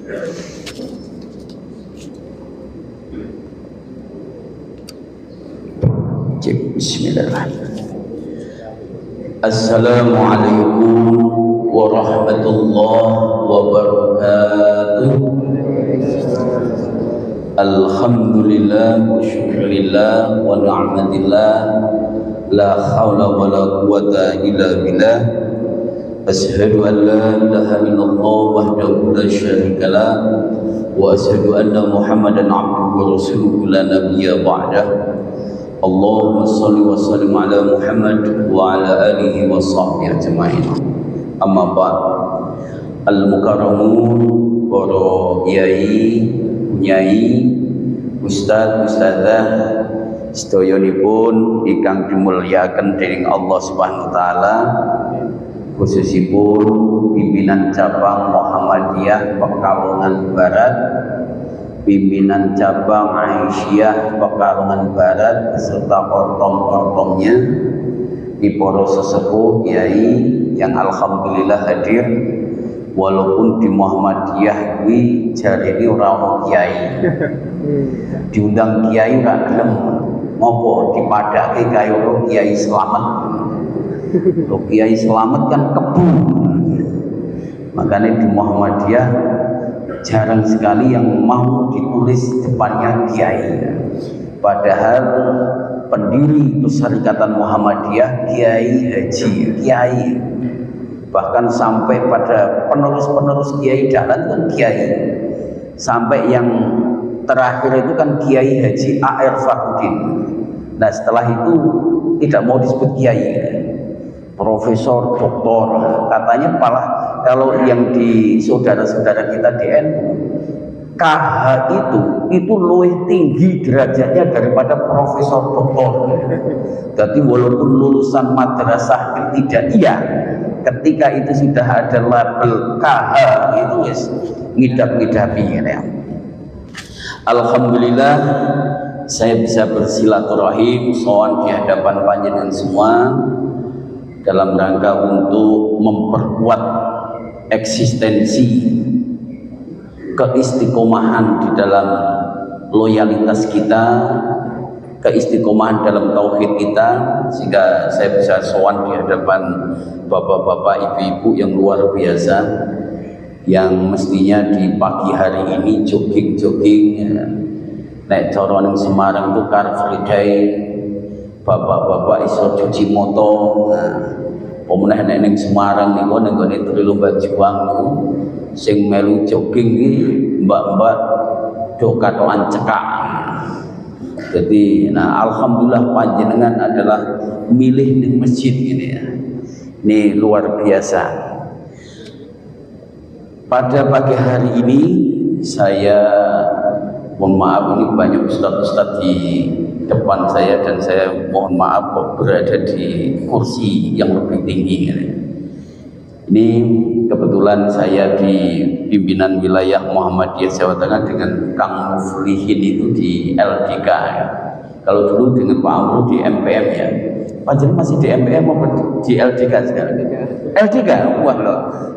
Bismillahirrahmanirrahim. Assalamualaikum warahmatullahi wabarakatuh. Alhamdulillah wa syukurillah wa ni'matillah, la hawla wa la quwata illa billah. Asyhadu an la ilaha illallah wahdahu la syarika lah, wa asyhadu anna Muhammadan abduhu wa rasuluhu la nabiyya ba'dah. Allahumma salli wa sallim ala Muhammad wa ala alihi wa sahbihi ajma'in. Amma ba'd. Al-mukarramun, para yai, nyai, ustaz, ustazah, sedoyonipun ingkang dimulyaken dening Allah Subhanahu wa taala, khususipun pimpinan cabang Muhammadiyah Pekalongan Barat, pimpinan cabang Aisyah Pekalongan Barat beserta kortom-kortomnya, di para sesepuh kiai yang alhamdulillah hadir, walaupun di Muhammadiyah kuwi jarene ora ono kiai. Diundang kiai ora gelem, ngopo dipadake kaya Kiai Slamet. Loh, Kiai Slamet kan kebu. Makanya di Muhammadiyah jarang sekali yang mau ditulis depannya kiai. Padahal pendiri besar Ikatan Muhammadiyah Kiai Haji, kiai. Bahkan sampai pada penerus-penerus kiai jalan kan kiai. Sampai yang terakhir itu kan Kiai Haji A.R. Fakhuddin. Nah, setelah itu tidak mau disebut kiai, profesor, doktor. Katanya malah kalau yang di saudara-saudara kita di NU, KH itu lebih tinggi derajatnya daripada profesor, doktor. Jadi walaupun lulusan madrasah ibtidaiyah, ketika itu sudah ada label KH itu wis ngidap-ngidapi ya. Alhamdulillah saya bisa bersilaturahim sowan di hadapan panjenengan semua dalam rangka untuk memperkuat eksistensi keistiqomahan di dalam loyalitas kita, keistiqomahan dalam tauhid kita, sehingga saya bisa sowan di hadapan bapak-bapak, ibu-ibu yang luar biasa, yang mestinya di pagi hari ini jogging-jogging ya. Nek cara ning Semarang itu Car Free Day, bapak-bapak iso cuci motor. Pemenah nek ning Semarang niku ning gone Trilomba Juang niku sing melu jogging iki mbak-mbak do katokan cekak. Jadi alhamdulillah panjenengan adalah milih ning masjid ini ya. Ini luar biasa. Pada pagi hari ini saya mohon maaf, ini banyak ustadz-ustadz di depan saya dan saya mohon maaf berada di kursi yang lebih tinggi ini. Ini kebetulan saya di pimpinan wilayah Muhammadiyah Jawa Tengah dengan Kang Muflihin itu di LDK ya. Kalau dulu dengan Pak Amru di MPM ya. Panjenengan masih di MPM maupun di LDK sekarang? LDK, wah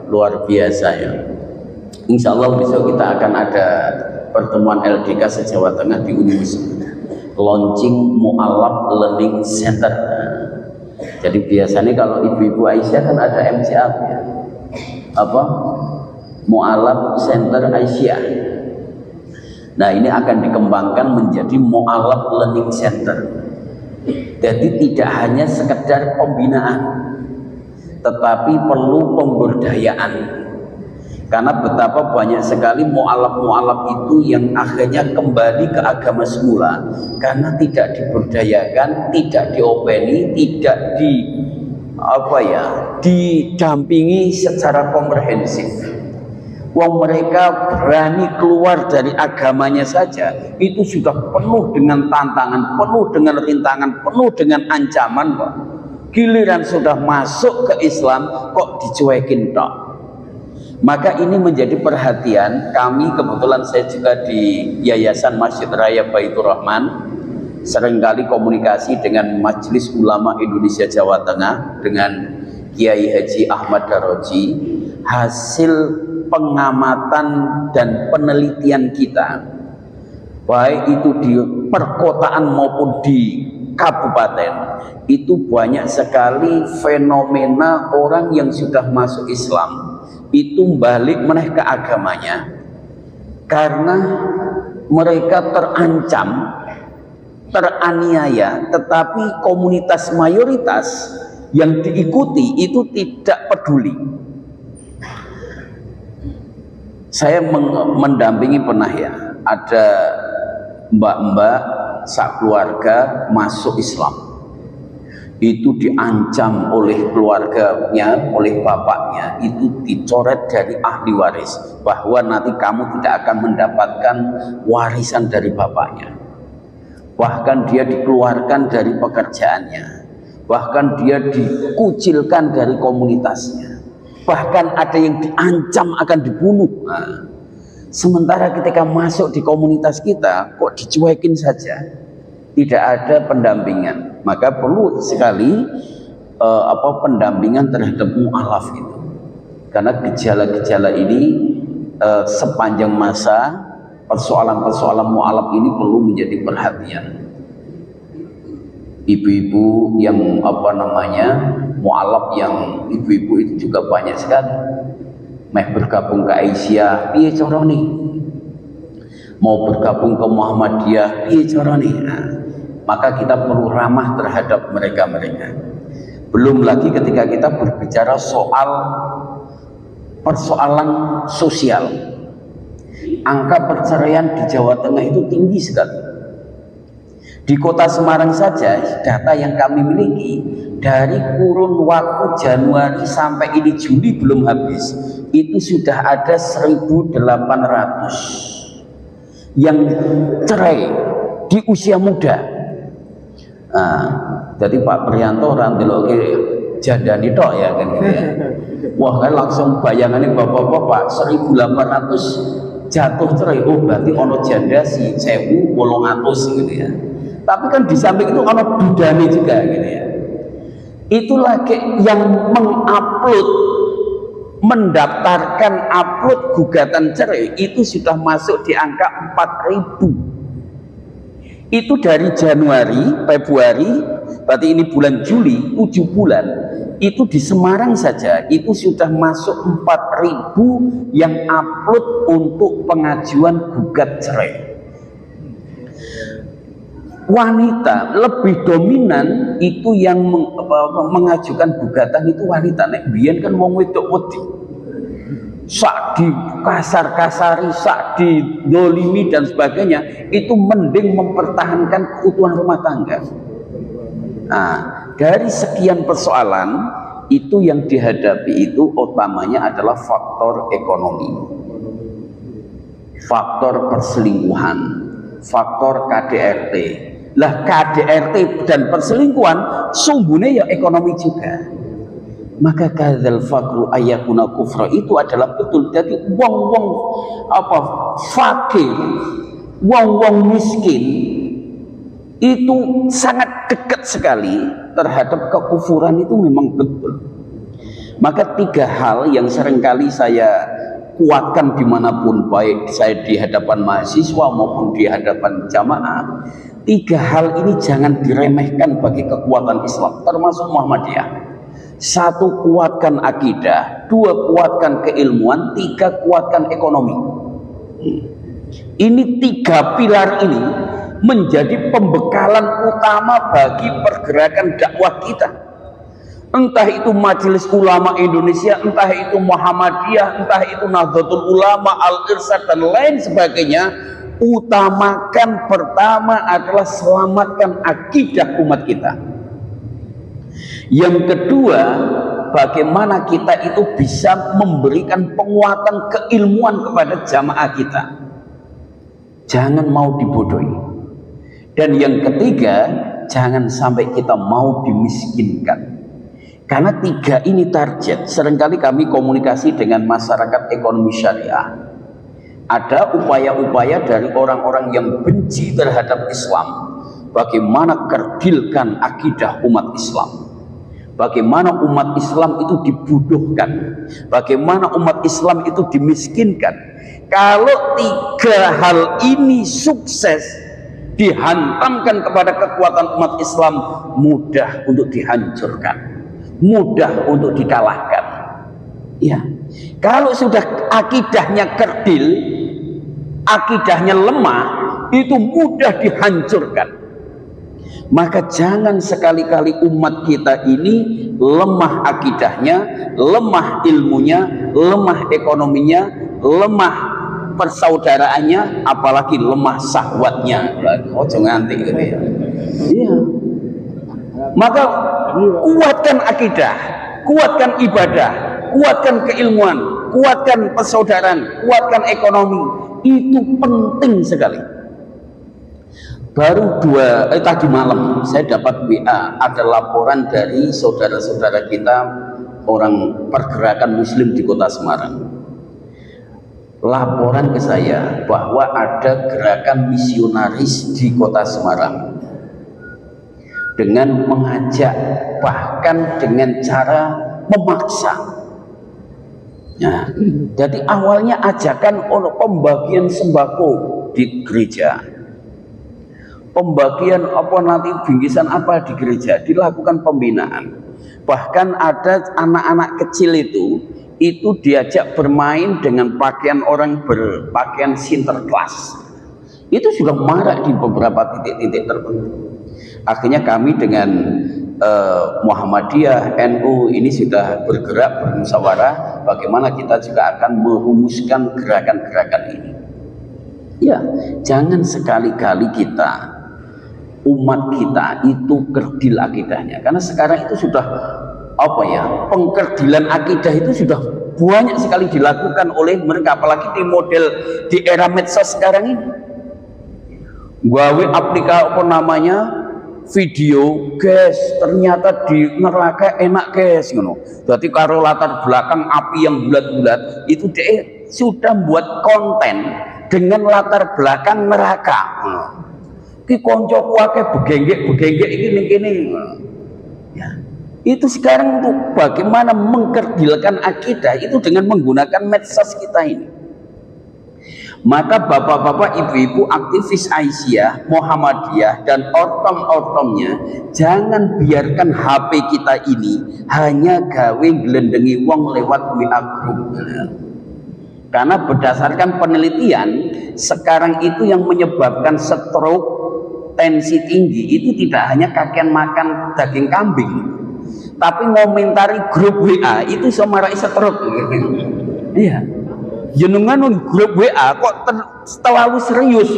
luar biasa ya. Insya Allah besok kita akan ada pertemuan LDK se-Jawa Tengah di Universitas, launching Mu'alaf Learning Center. Jadi biasanya kalau ibu-ibu Aisyah kan ada MCA ya, apa Mu'alaf Center Aisyah. Nah, ini akan dikembangkan menjadi Mu'alaf Learning Center. Jadi tidak hanya sekedar pembinaan, tetapi perlu pemberdayaan. Karena betapa banyak sekali mu'alaf-mu'alaf itu yang akhirnya kembali ke agama semula karena tidak diberdayakan, tidak diopeni, tidak didampingi secara komprehensif. Wong mereka berani keluar dari agamanya saja itu sudah penuh dengan tantangan, penuh dengan rintangan, penuh dengan ancaman kok. Giliran sudah masuk ke Islam kok dicuekin tok. Maka ini menjadi perhatian kami. Kebetulan saya juga di Yayasan Masjid Raya Baitur Rahman, seringkali komunikasi dengan Majelis Ulama Indonesia Jawa Tengah, dengan Kiai Haji Ahmad Daroji. Hasil pengamatan dan penelitian kita, baik itu di perkotaan maupun di kabupaten, itu banyak sekali fenomena orang yang sudah masuk Islam itu balik meneh ke agamanya karena mereka terancam, teraniaya, tetapi komunitas mayoritas yang diikuti itu tidak peduli. Saya mendampingi pernah ya, ada mbak-mbak sak keluarga masuk Islam, itu diancam oleh keluarganya, oleh bapaknya, itu dicoret dari ahli waris, bahwa nanti kamu tidak akan mendapatkan warisan dari bapaknya. Bahkan dia dikeluarkan dari pekerjaannya, bahkan dia dikucilkan dari komunitasnya, bahkan ada yang diancam akan dibunuh. Nah, sementara ketika masuk di komunitas kita kok dicuekin saja, tidak ada pendampingan. Maka perlu sekali pendampingan terhadap mu'alaf itu, karena gejala-gejala ini sepanjang masa persoalan-persoalan mu'alaf ini perlu menjadi perhatian. Ibu-ibu yang mu'alaf yang ibu-ibu itu juga banyak sekali. Meh bergabung ke Aisyah, piye carane? Mau bergabung ke Muhammadiyah, piye carane? Nah, maka kita perlu ramah terhadap mereka-mereka. Belum lagi ketika kita berbicara soal persoalan sosial. Angka perceraian di Jawa Tengah itu tinggi sekali. Di kota Semarang saja, data yang kami miliki, dari kurun waktu Januari sampai ini Juli belum habis, itu sudah ada 1.800 yang cerai di usia muda. Nah, jadi Pak Priyanto orang deloke jandani tok ya kan gitu ya. Wah, kan langsung bayangannya bapak-bapak 1.800 jatuh cerai. Oh, berarti ono janda si 1.800 gitu ya. Tapi kan di samping itu ono bidane juga gitu ya. Itulah yang mendaftarkan upload gugatan cerai itu sudah masuk di angka 4.000. Itu dari Januari, Februari, berarti ini bulan Juli, 7 bulan. Itu di Semarang saja, itu sudah masuk 4.000 yang upload untuk pengajuan gugat cerai. Wanita lebih dominan itu yang mengajukan gugatan itu wanita. Nek biyen kan wong wedok wedi. Sak di kasar-kasari, sak di dolimi dan sebagainya, itu mending mempertahankan keutuhan rumah tangga. Nah, dari sekian persoalan itu yang dihadapi itu utamanya adalah faktor ekonomi, faktor perselingkuhan, faktor KDRT. Lah KDRT dan perselingkuhan sumbernya ya ekonomi juga. Maka kadzal faqru ayakuna kufra itu adalah betul. Jadi wong-wong fakir, wong-wong miskin itu sangat dekat sekali terhadap kekufuran, itu memang betul. Maka 3 hal yang seringkali saya kuatkan dimanapun, baik saya di hadapan mahasiswa maupun di hadapan jamaah, 3 hal ini jangan diremehkan bagi kekuatan Islam, termasuk Muhammadiyah. 1, kuatkan akidah. 2, kuatkan keilmuan. 3, kuatkan ekonomi. Ini 3 pilar ini menjadi pembekalan utama bagi pergerakan dakwah kita. Entah itu Majelis Ulama Indonesia, entah itu Muhammadiyah, entah itu Nahdlatul Ulama, Al-Irsyad dan lain sebagainya. Utamakan pertama adalah selamatkan akidah umat kita. Yang kedua, bagaimana kita itu bisa memberikan penguatan keilmuan kepada jamaah kita. Jangan mau dibodohi. Dan yang ketiga, jangan sampai kita mau dimiskinkan. Karena 3 ini target. Seringkali kami komunikasi dengan masyarakat ekonomi syariah. Ada upaya-upaya dari orang-orang yang benci terhadap Islam, bagaimana kerdilkan akidah umat Islam. bagaimana umat Islam itu dibunuhkan, bagaimana umat Islam itu dimiskinkan. Kalau tiga hal ini sukses dihantamkan kepada kekuatan umat Islam, mudah untuk dihancurkan, mudah untuk dikalahkan. Ya, kalau sudah akidahnya kerdil, akidahnya lemah, itu mudah dihancurkan. Maka jangan sekali-kali umat kita ini lemah akidahnya, lemah ilmunya, lemah ekonominya, lemah persaudaraannya, apalagi lemah syahwatnya. Ojo nganti gitu ya. Iya. Maka kuatkan akidah, kuatkan ibadah, kuatkan keilmuan, kuatkan persaudaraan, kuatkan ekonomi. Itu penting sekali. Baru tadi malam saya dapat WA, ada laporan dari saudara-saudara kita orang pergerakan muslim di kota Semarang. Laporan ke saya bahwa ada gerakan misionaris di kota Semarang dengan mengajak, bahkan dengan cara memaksa. Nah, jadi awalnya ajakan untuk pembagian sembako di gereja, pembagian apa nanti bingkisan apa di gereja, dilakukan pembinaan. Bahkan ada anak-anak kecil itu diajak bermain dengan pakaian orang berpakaian sinterklas. Itu sudah marak di beberapa titik-titik tertentu. Akhirnya kami dengan Muhammadiyah, NU ini sudah bergerak bermusyawarah bagaimana kita juga akan merumuskan gerakan-gerakan ini. Ya, jangan sekali-kali kita, umat kita itu kerdil akidahnya, karena sekarang itu sudah pengkerdilan akidah itu sudah banyak sekali dilakukan oleh mereka, apalagi di model di era medsos sekarang ini. Gawe aplikasi video, guys, ternyata di neraka enak, guys, ngono. Berarti karo latar belakang api yang bulat-bulat itu dia sudah buat konten dengan latar belakang neraka. Ki koncoku akeh begenggek ini. Ya. Itu sekarang untuk bagaimana mengkerdilkan akidah itu dengan menggunakan medsos kita ini. Maka bapak-bapak, ibu-ibu aktivis Aisyah, Muhammadiyah dan ortom-ortomnya, jangan biarkan HP kita ini hanya gawe gelendengi wong lewat WA group. Karena berdasarkan penelitian sekarang itu yang menyebabkan stroke, tensi tinggi itu tidak hanya kakean makan daging kambing, tapi ngomentari grup WA itu semarai stroke. Iya. Jenengan grup WA kok terlalu serius,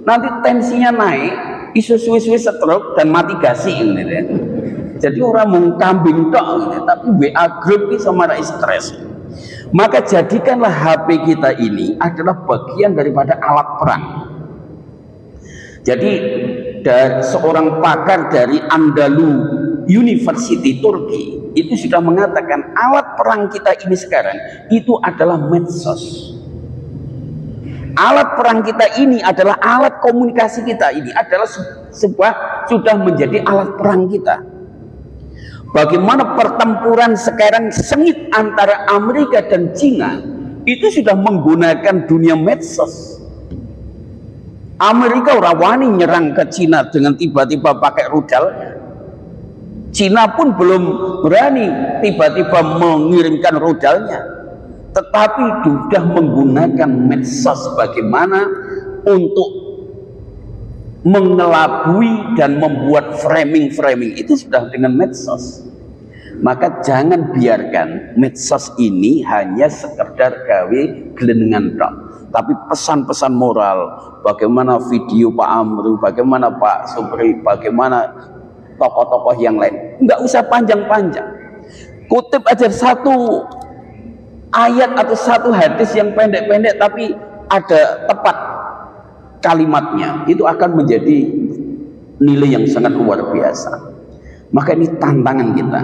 nanti tensinya naik, isu suwi-suwi stroke dan mati gasi ini. Jadi orang mau kambing tok, tapi WA grup itu semarai stres. Maka jadikanlah HP kita ini adalah bagian daripada alat perang. Jadi seorang pakar dari Andalu University Turki itu sudah mengatakan alat perang kita ini sekarang itu adalah medsos. Alat perang kita ini adalah alat komunikasi kita, ini adalah sudah menjadi alat perang kita. Bagaimana pertempuran sekarang sengit antara Amerika dan Cina itu sudah menggunakan dunia medsos. Amerika ora wani nyerang ke Cina dengan tiba-tiba pakai rudalnya. Cina pun belum berani tiba-tiba mengirimkan rudalnya, tetapi sudah menggunakan medsos bagaimana untuk mengelabui dan membuat framing itu sudah dengan medsos. Maka jangan biarkan medsos ini hanya sekedar gawe gelendengan tok, tapi pesan-pesan moral, bagaimana video Pak Amru, bagaimana Pak Supri, bagaimana tokoh-tokoh yang lain, nggak usah panjang-panjang, kutip aja satu ayat atau satu hadis yang pendek-pendek tapi ada tepat kalimatnya, itu akan menjadi nilai yang sangat luar biasa. Maka ini tantangan kita.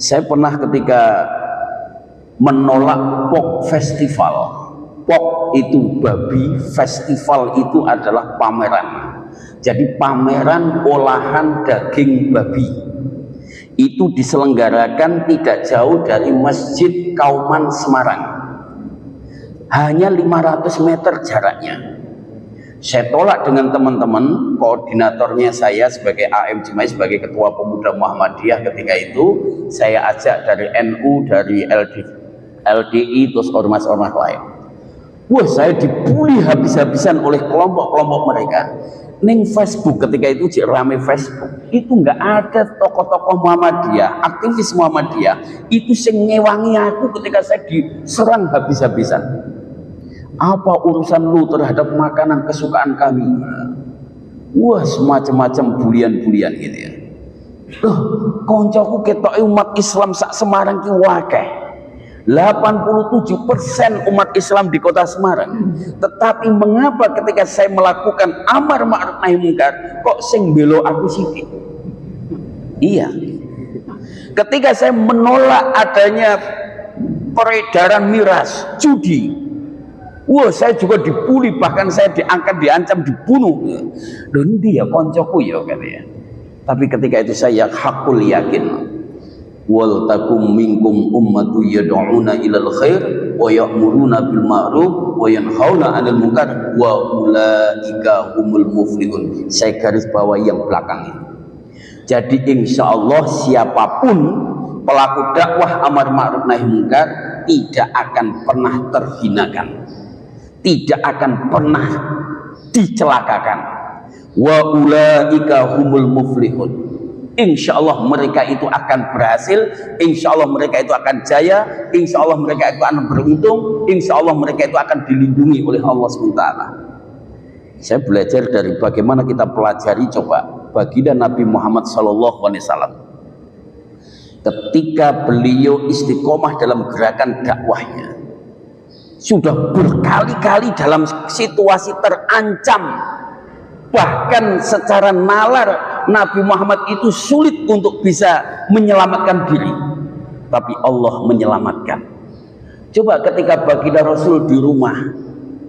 Saya pernah ketika menolak POK festival, POK itu babi, festival itu adalah pameran. Jadi pameran olahan daging babi itu diselenggarakan tidak jauh dari Masjid Kauman Semarang, hanya 500 meter jaraknya. Saya tolak dengan teman-teman, koordinatornya saya sebagai AM Jemaah, sebagai ketua pemuda Muhammadiyah ketika itu, saya ajak dari NU, dari LDI, terus ormas-ormas lain. Wah, saya dibully habis-habisan oleh kelompok-kelompok mereka. Ning Facebook ketika itu rame Facebook, itu nggak ada tokoh-tokoh Muhammadiyah, aktivis Muhammadiyah itu sing ngewangi aku ketika saya diserang habis-habisan. Apa urusan lu terhadap makanan kesukaan kami? Wah, semacam-macam bulian-bulian gitu ya. Loh, koncoku ketok umat Islam sak Semarang ki wakeh. 87% umat Islam di kota Semarang. Tetapi mengapa ketika saya melakukan amar ma'ruf nahi munkar kok sing belo aku sithik? Iya. Ketika saya menolak adanya peredaran miras, judi, wah, saya juga dibully, bahkan saya diancam dibunuh. Loh, ndi ya koncoku ya katanya. Tapi ketika itu saya hakul yakin, wal takum minkum ummatu yad'una ilal khair wa ya'muruna bil ma'ruf wa yanhauna 'anil munkar wa ulaika humul muflihun. Saya garis bawah yang belakang ini. Jadi insya Allah siapapun pelaku dakwah amar ma'ruf nahi munkar tidak akan pernah terhinakan, tidak akan pernah dicelakakan. Wa ulaika humul muflihun. Insya Allah mereka itu akan berhasil, insya Allah mereka itu akan jaya, insya Allah mereka itu akan beruntung, insya Allah mereka itu akan dilindungi oleh Allah SWT. Saya belajar dari bagaimana kita pelajari coba baginda Nabi Muhammad SAW. Ketika beliau istiqomah dalam gerakan dakwahnya, sudah berkali-kali dalam situasi terancam, bahkan secara nalar Nabi Muhammad itu sulit untuk bisa menyelamatkan diri, tapi Allah menyelamatkan. Coba ketika baginda Rasul di rumah,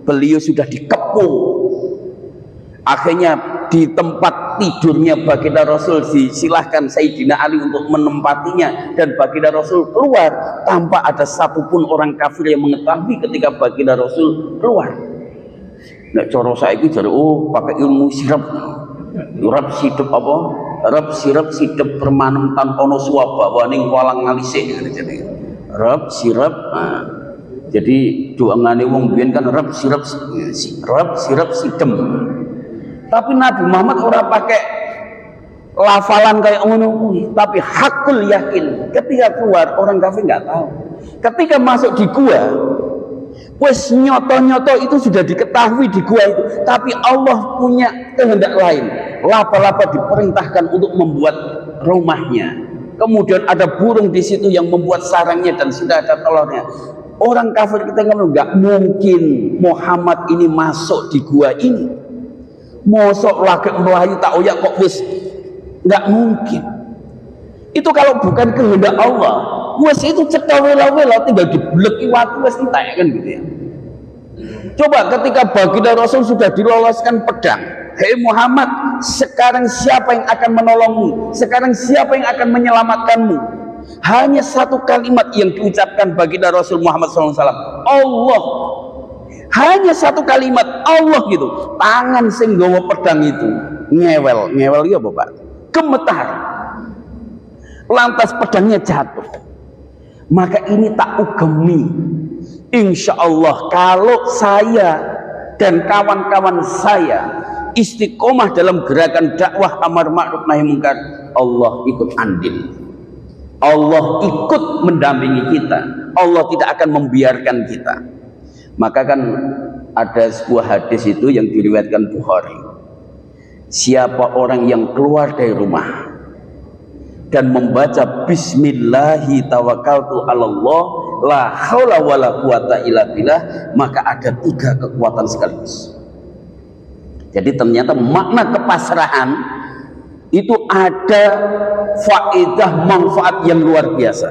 beliau sudah dikepung, akhirnya di tempat tidurnya baginda Rasul disilahkan Sayyidina Ali untuk menempatinya, dan baginda Rasul keluar tanpa ada satupun orang kafir yang mengetahui ketika baginda Rasul keluar. Nek cara saiki jare pakai ilmu sirap. Rab sidep apa? Rab sirap sidep permanem tanpa ono suap bawaning walang ngalisik jadi. Rab sirap. Nah, jadi doangane wong biyen kan rab sirap sidem. Tapi Nabi Muhammad ora pakai lafalan kayak ngono kuwi, tapi hakul yakin ketika keluar orang kafir nggak tahu. Ketika masuk di gua, wes nyoto-nyoto itu sudah diketahui di gua itu, tapi Allah punya kehendak lain. Lapa-lapa diperintahkan untuk membuat rumahnya, kemudian ada burung di situ yang membuat sarangnya dan sudah ada telurnya. Orang kafir kita ngomong nggak mungkin Muhammad ini masuk di gua ini, mosok lagi melayu tak oyak kok wis, nggak mungkin. Itu kalau bukan kehendak Allah, wes itu cekal wela-wela tinggal dibeleki watu wes entek kan gitu ya. Coba ketika baginda Rasul sudah diloloskan pedang, hei Muhammad, sekarang siapa yang akan menolongmu? Sekarang siapa yang akan menyelamatkanmu? Hanya satu kalimat yang diucapkan baginda Rasul Muhammad SAW, Allah. Hanya satu kalimat Allah gitu. Tangan sing nggawa pedang itu ngewel ya Bapak, gemetar. Lantas pedangnya jatuh. Maka ini tak ugemi, insya Allah kalau saya dan kawan-kawan saya istiqomah dalam gerakan dakwah amar ma'ruf nahi munkar, Allah ikut andil, Allah ikut mendampingi kita, Allah tidak akan membiarkan kita. Maka kan ada sebuah hadis itu yang diriwayatkan Bukhari, siapa orang yang keluar dari rumah dan membaca bismillahi tawakkaltu 'alallah la haula wala quwata illa billah, maka ada 3 kekuatan sekaligus. Jadi ternyata makna kepasrahan itu ada faedah manfaat yang luar biasa.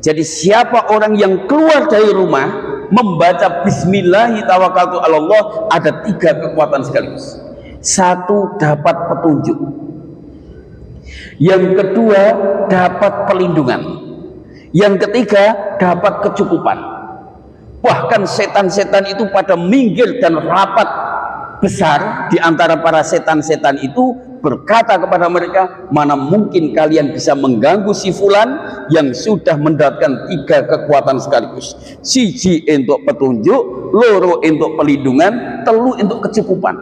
Jadi siapa orang yang keluar dari rumah membaca bismillahi tawakkaltu 'alallah, ada 3 kekuatan sekaligus. 1, dapat petunjuk. Yang kedua, dapat pelindungan. Yang ketiga, dapat kecukupan. Bahkan setan-setan itu pada minggir dan rapat besar di antara para setan-setan itu berkata kepada mereka, mana mungkin kalian bisa mengganggu si fulan yang sudah mendapatkan 3 kekuatan sekaligus. Siji untuk petunjuk, loro untuk pelindungan, telu untuk kecukupan.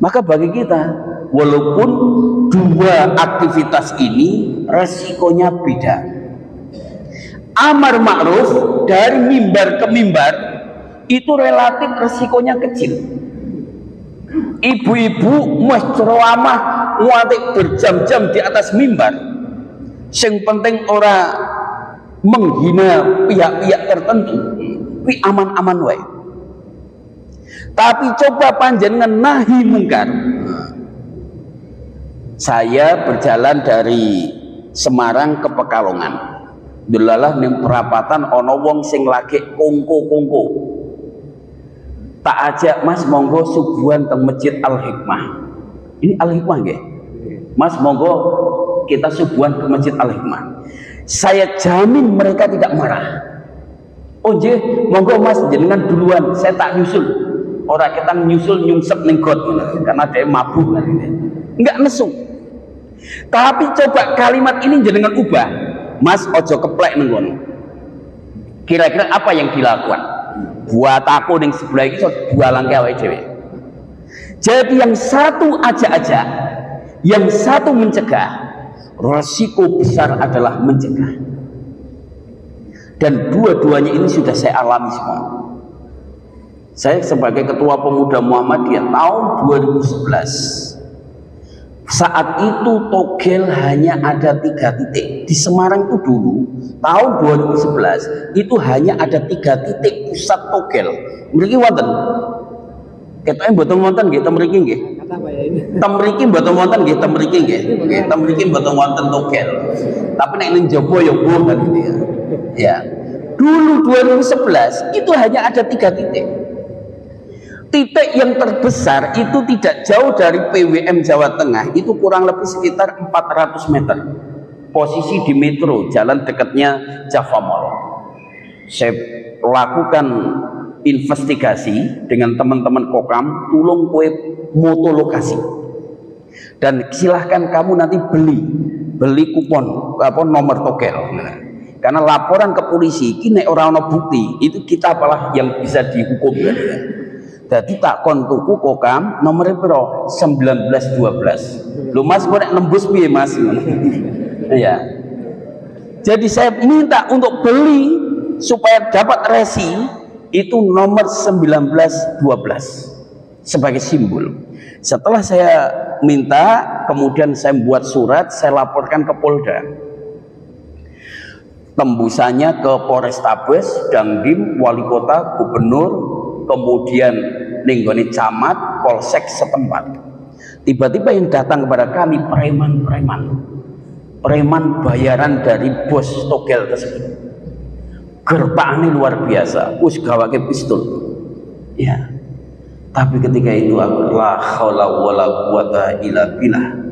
Maka bagi kita, walaupun 2 aktivitas ini resikonya beda. Amar ma'ruf dari mimbar ke mimbar itu relatif resikonya kecil. Ibu-ibu mas ceramah muatik berjam-jam di atas mimbar, sing penting ora menghina pihak-pihak tertentu, wi aman-aman wae. Tapi coba panjenengan nahi mungkar. Saya berjalan dari Semarang ke Pekalongan. Delalah ning perapatan ana wong sing lagi kongko-kongko. Tak ajak, Mas monggo subuhan teng Masjid Al Hikmah. Ini Al Hikmah nggih? Mas monggo kita subuhan ke Masjid Al Hikmah. Saya jamin mereka tidak marah. Oh nggih, monggo Mas jenengan duluan, saya tak nyusul. Orang kita nyusul nyungsep ning got karena dia mabuk kan. Enggak nesu. Tapi coba kalimat ini jenengan ubah. Mas ojo keplek ning kono. Kira-kira apa yang dilakukan? Buat aku yang sebelah ini dua langkah awake dhewe. Jadi yang satu ajak-ajak, yang satu mencegah. Resiko besar adalah mencegah. Dan dua-duanya ini sudah saya alami semua. Saya sebagai ketua pemuda Muhammadiyah tahun 2011. Saat itu togel hanya ada 3 titik di Semarang itu dulu tahun 2011 itu hanya ada 3 titik pusat togel. Mriki wonten. Ketoke mboten wonten nggih teng mriki nggih. Teng mriki mboten wonten nggih teng mriki nggih. Nggih teng mriki mboten wonten togel. Tapi nek ning jaba ya mbuh kan gitu ya. Ya. Dulu 2011 itu hanya ada 3 titik. Titik yang terbesar itu tidak jauh dari PWM Jawa Tengah, itu kurang lebih sekitar 400 meter. Posisi di metro, jalan dekatnya Java Mall. Saya lakukan investigasi dengan teman-teman Kokam, tolong kue moto lokasi. Dan silahkan kamu nanti beli kupon, nomor togel. Karena laporan ke polisi, kini orang bukti, itu kita apalah yang bisa dihukum. Jadi tak kon tuku Kokam nomornya piro 1912. Lu Mas kok nek nembus piye Mas? Iya. Jadi saya minta untuk beli supaya dapat resi itu nomor 1912 sebagai simbol. Setelah saya minta, kemudian saya buat surat, saya laporkan ke Polda. Tembusannya ke Polrestabes, Dandim, Wali Kota, Gubernur, kemudian ninggoni camat, polsek setempat. Tiba-tiba yang datang kepada kami preman bayaran dari bos togel tersebut. Gerpaknya luar biasa, us gawake pistol. Ya. Tapi ketika itu aku la haula wala quwata illa billah.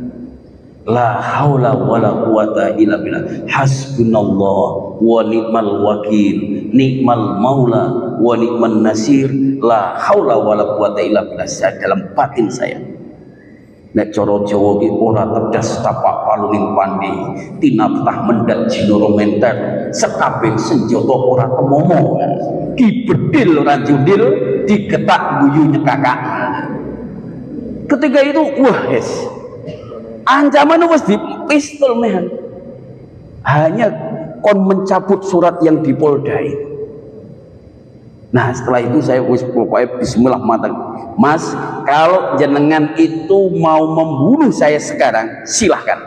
La haula wala quwata illa billah. Hasbunallah wa ni'mal wakil, ni'mal maula wa ni'man nasir. La haula wala quwata illa billah. Saya dalam batin saya. Nek cara Jawa ki ora tedas tapak paluning pandi, tinaptah mendat jinoro menter, sekabeh senjata ora temomo. Ki bedil ora judil, digetak guyu nyekakak. Ketika itu wah yes. Ancaman wis di pistol mehan. Hanya kon mencabut surat yang di Polda itu. Nah setelah itu saya wis pokoknya bismillah matang. Mas, kalau jenengan itu mau membunuh saya sekarang silahkan.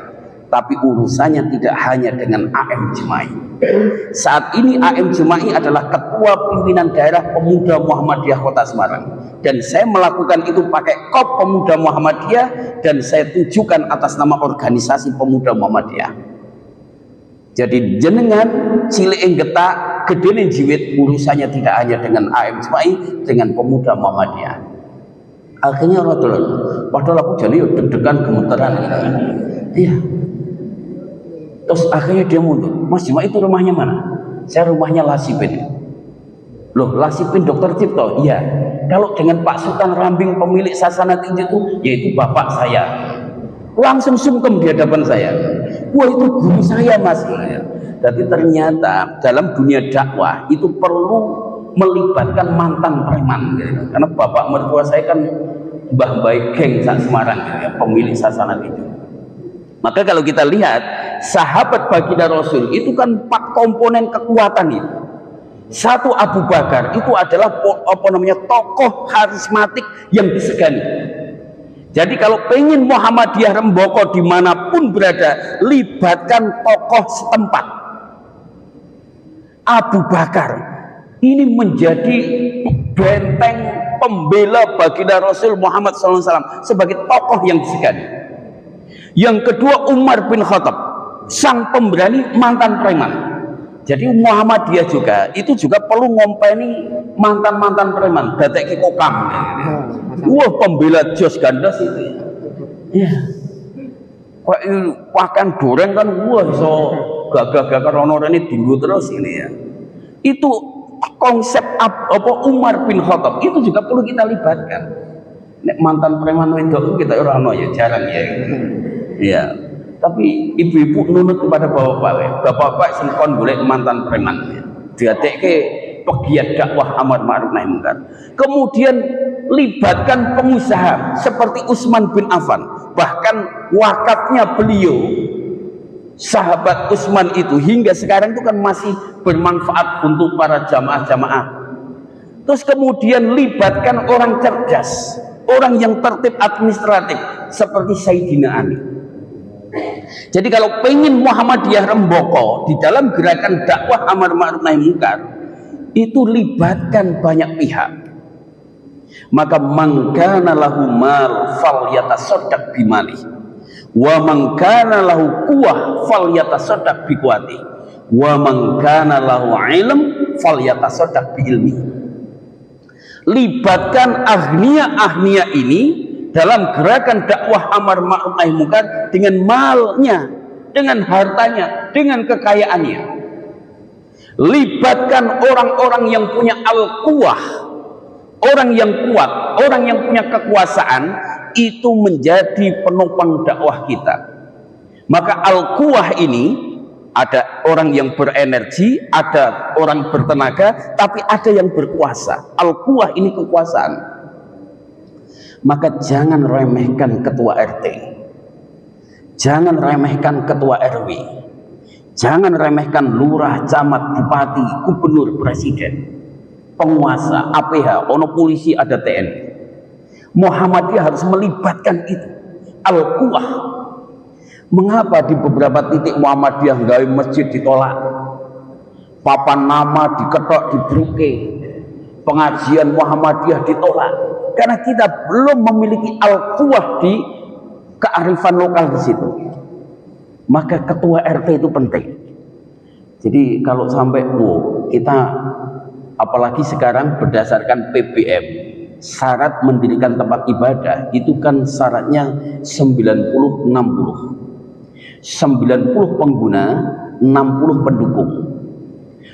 Tapi urusannya tidak hanya dengan AM Jema'i. Saat ini AM Jema'i adalah ketua pimpinan daerah pemuda Muhammadiyah Kota Semarang. Dan saya melakukan itu pakai kop pemuda Muhammadiyah dan saya tujukan atas nama organisasi pemuda Muhammadiyah. Jadi jenengan cilik getak, gedene jiwit, urusannya tidak hanya dengan AM Jema'i, dengan pemuda Muhammadiyah. Akhirnya orang padahal aku jadi deg-degan gemeteran. Iya. Terus akhirnya dia mundur, Mas Juma itu rumahnya mana? Saya rumahnya Lasipin. Loh, Lasipin Dokter Cipto? Iya. Kalau dengan Pak Sultan Rambing pemilik Sasana Tinju itu, yaitu bapak saya. Langsung sungkem di hadapan saya. Wah, itu guru saya, Mas. Jadi ternyata dalam dunia dakwah itu perlu melibatkan mantan preman, karena bapak mertua saya kan Mbah Baik Geng sak Semarang, pemilik Sasana Tinju. Maka kalau kita lihat sahabat baginda Rasul itu kan 4 komponen kekuatan itu. Satu, Abu Bakar itu adalah tokoh karismatik yang disegani. Jadi kalau pengen Muhammadiyah remboko dimanapun berada, libatkan tokoh setempat. Abu Bakar ini menjadi benteng pembela baginda Rasul Muhammad SAW sebagai tokoh yang disegani. Yang kedua, Umar bin Khattab, sang pemberani mantan preman. Jadi Muhammadiyah juga itu juga perlu ngompeni mantan-mantan preman, datek kokam. Wah, pembela jos gandas itu. Iya. Kok pakan goreng kan wah iso gagah-gagah rono rene dinggo terus ini ya. Itu konsep Umar bin Khattab itu juga perlu kita libatkan. Nek mantan preman wedok kita ora ono ya, jarang ya. Iya. Tapi ibu-ibu nunut kepada bapak-bapak, bapak-bapak sing kon golek mantan preman. Diadekke pegiat dakwah amar ma'ruf nahi munkar. Kemudian libatkan pengusaha seperti Utsman bin Affan. Bahkan wakafnya beliau, sahabat Utsman itu hingga sekarang itu kan masih bermanfaat untuk para jamaah-jamaah. Terus kemudian libatkan orang cerdas, orang yang tertib administratif seperti Sayyidina Ali. Jadi kalau pengen Muhammadiyah remboko di dalam gerakan dakwah amar ma'ruf nahi munkar, itu libatkan banyak pihak. Maka man kana lahu mal falyatasaddaq bimali, wa man kana lahu quwwah falyatasaddaq biquwati, wa man kana lahu ilm falyatasaddaq biilmi. Libatkan ahniya ini dalam gerakan dakwah amar ma'ruf nahi munkar dengan malnya, dengan hartanya, dengan kekayaannya. Libatkan orang-orang yang punya al-quwah, orang yang kuat, orang yang punya kekuasaan, itu menjadi penopang dakwah kita. Maka al-quwah ini ada orang yang berenergi, ada orang bertenaga, tapi ada yang berkuasa. Al-quwah ini kekuasaan. Maka jangan remehkan ketua RT, jangan remehkan ketua RW, jangan remehkan lurah, camat, bupati, gubernur, presiden, penguasa, APH, ono polisi, ada TNI. Muhammadiyah harus melibatkan itu, al-quwah. Mengapa di beberapa titik Muhammadiyah gawe masjid ditolak, papan nama diketok, dibruke, pengajian Muhammadiyah ditolak? Karena kita belum memiliki al-quwah di kearifan lokal di situ. Maka ketua RT itu penting. Jadi kalau sampai kita, apalagi sekarang berdasarkan PBM, syarat mendirikan tempat ibadah itu kan syaratnya 90-60. 90 pengguna, 60 pendukung.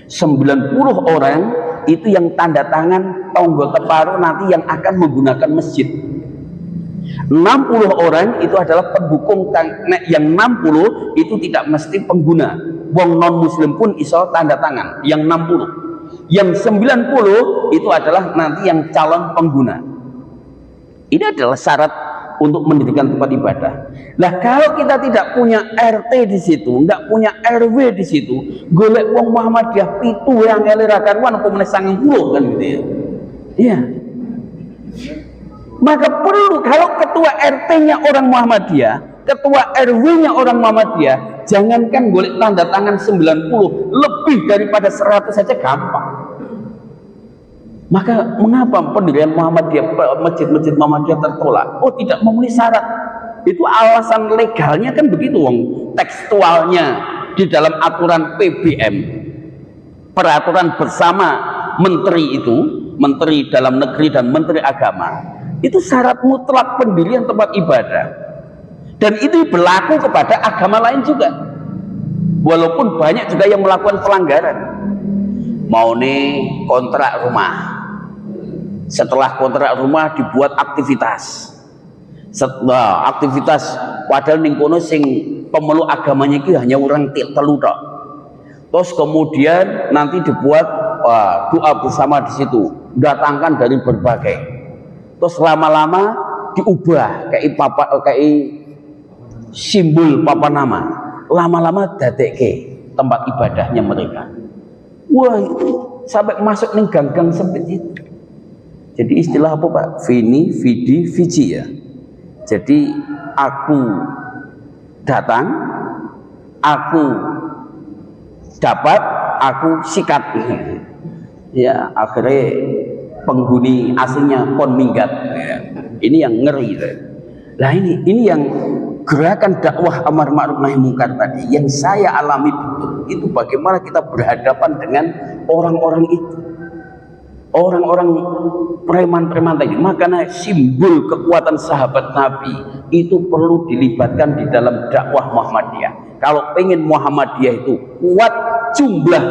90 orang itu yang tanda tangan tonggo teparu nanti yang akan menggunakan masjid. 60 orang itu adalah pendukung. Yang 60 itu tidak mesti pengguna, wong non muslim pun iso tanda tangan. Yang 60, yang 90 itu adalah nanti yang calon pengguna. Ini adalah syarat untuk mendirikan tempat ibadah. Nah, kalau kita tidak punya RT di situ, tidak punya RW di situ, golek wong Muhammadiyah pitu yang elirakan wan apa meneh 90 kan gitu ya. Iya. Maka perlu kalau ketua RT-nya orang Muhammadiyah, ketua RW-nya orang Muhammadiyah, jangankan golek tanda tangan 90, lebih daripada 100 saja gampang. Maka mengapa pendirian Muhammadiyah, masjid-masjid Muhammadiyah tertolak? Oh, tidak memenuhi syarat. Itu alasan legalnya kan begitu, wong. Tekstualnya di dalam aturan PBM, peraturan bersama menteri itu, menteri dalam negeri dan menteri agama, itu syarat mutlak pendirian tempat ibadah. Dan itu berlaku kepada agama lain juga. Walaupun banyak juga yang melakukan pelanggaran. Mau nih kontrak rumah, setelah kontrak rumah dibuat aktivitas, setelah aktivitas padahal ning kono sing pemeluk agamanya itu hanya orang telu tok. Terus kemudian nanti dibuat doa bersama di situ, datangkan dari berbagai. Terus lama-lama diubah kayak simbol papa nama, lama-lama dadekke tempat ibadahnya mereka. Wah, itu sampai masuk nih gang-gang sempit itu. Jadi istilah apa Pak? Vini, vidi, viji ya. Jadi aku datang, aku dapat, aku sikat. Ya, akhirnya penghuni aslinya pun minggat. Ya. Ini yang ngeri. Nah ini yang gerakan dakwah amar ma'ruf nahi munkar tadi yang saya alami betul. Itu bagaimana kita berhadapan dengan orang-orang itu, orang-orang preman-preman tadi. Makanya simbol kekuatan sahabat Nabi itu perlu dilibatkan di dalam dakwah Muhammadiyah. Kalau pengen Muhammadiyah itu kuat jumlah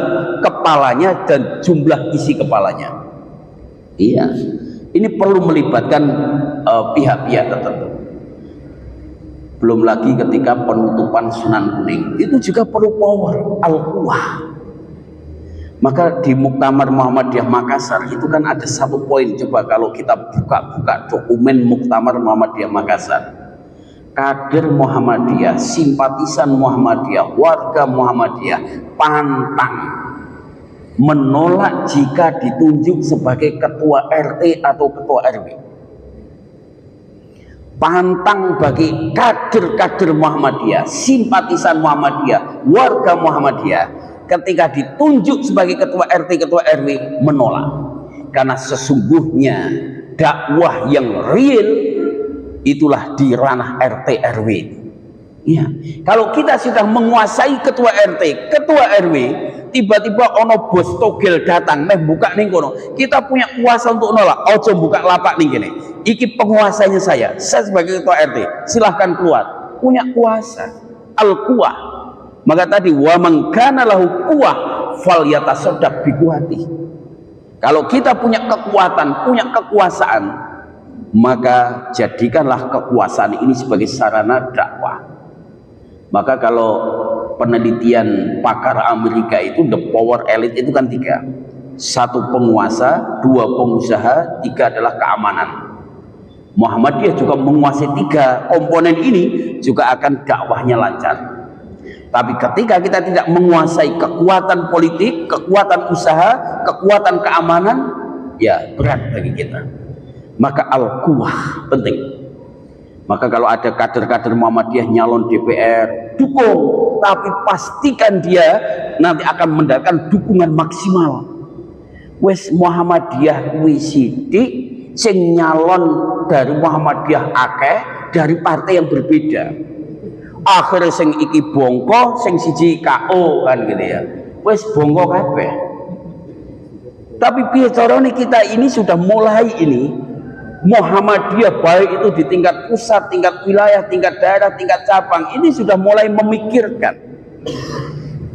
kepalanya dan jumlah isi kepalanya, iya, ini perlu melibatkan pihak-pihak tertentu. Belum lagi ketika penutupan Sunan Kuning itu juga perlu power al-quwah. Maka di Muktamar Muhammadiyah Makassar itu kan ada satu poin, coba kalau kita buka-buka dokumen Muktamar Muhammadiyah Makassar, kader Muhammadiyah, simpatisan Muhammadiyah, warga Muhammadiyah pantang menolak jika ditunjuk sebagai ketua RT atau ketua RW. Pantang bagi kader-kader Muhammadiyah, simpatisan Muhammadiyah, warga Muhammadiyah ketika ditunjuk sebagai ketua RT, ketua RW menolak. Karena sesungguhnya dakwah yang real itulah di ranah RT RW. Ya, kalau kita sudah menguasai ketua RT, ketua RW, tiba-tiba ono bos togel datang, buka ning kono, kita punya kuasa untuk nolak. Ojo buka lapak ning kene. Iki penguasanya saya sebagai ketua RT, silahkan keluar. Punya kuasa, al-quwah. Maka tadi wa man kana lahu quwwah falyatasaddaq bi quwwati. Kalau kita punya kekuatan, punya kekuasaan, maka jadikanlah kekuasaan ini sebagai sarana dakwah. Maka kalau penelitian pakar Amerika itu the power elite itu kan 3. 1 penguasa, 2 pengusaha, 3 adalah keamanan. Muhammadiyah juga menguasai 3 komponen ini, juga akan dakwahnya lancar. Tapi ketika kita tidak menguasai kekuatan politik, kekuatan usaha, kekuatan keamanan, ya berat bagi kita. Maka al-quwah penting. Maka kalau ada kader-kader Muhammadiyah nyalon DPR, dukung, tapi pastikan dia nanti akan mendapatkan dukungan maksimal. Wes Muhammadiyah kuwi sithik, sing nyalon dari Muhammadiyah akeh, dari partai yang berbeda. Akhirnya sing iki bongko, sing siji KO kan gitu ya. Wes bongko kabeh. Tapi piye carane kita ini sudah mulai ini Muhammadiyah, baik itu di tingkat pusat, tingkat wilayah, tingkat daerah, tingkat cabang, ini sudah mulai memikirkan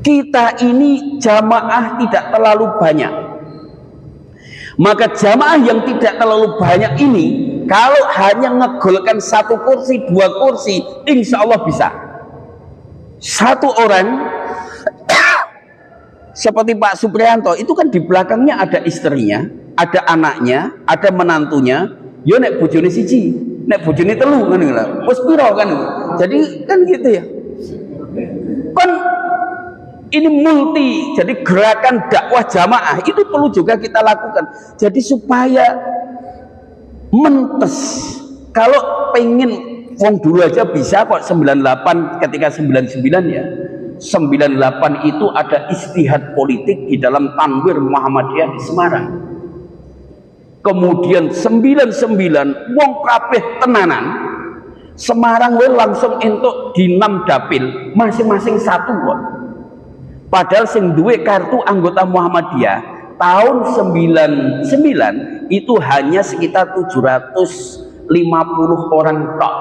kita ini jamaah tidak terlalu banyak. Maka jamaah yang tidak terlalu banyak ini, kalau hanya ngegolkan 1 kursi, 2 kursi, insya Allah bisa. 1 orang seperti Pak Supriyanto itu kan di belakangnya ada istrinya, ada anaknya, ada menantunya. Yo nek bojone siji, nek bojone telu kan lho. Wis piro kan. Jadi kan gitu ya. Kan ini multi, jadi gerakan dakwah jamaah itu perlu juga kita lakukan. Jadi supaya mentes. Kalau pengen wong dulu aja bisa kok 98 ketika 99 ya. 98 itu ada istihad politik di dalam Tanwir Muhammadiyah di Semarang. Kemudian 99 wong kabeh tenanan Semarang we langsung entuk di 6 dapil masing-masing 1 kok. Padahal sing duwe kartu anggota Muhammadiyah tahun 99 itu hanya sekitar 750 orang tok.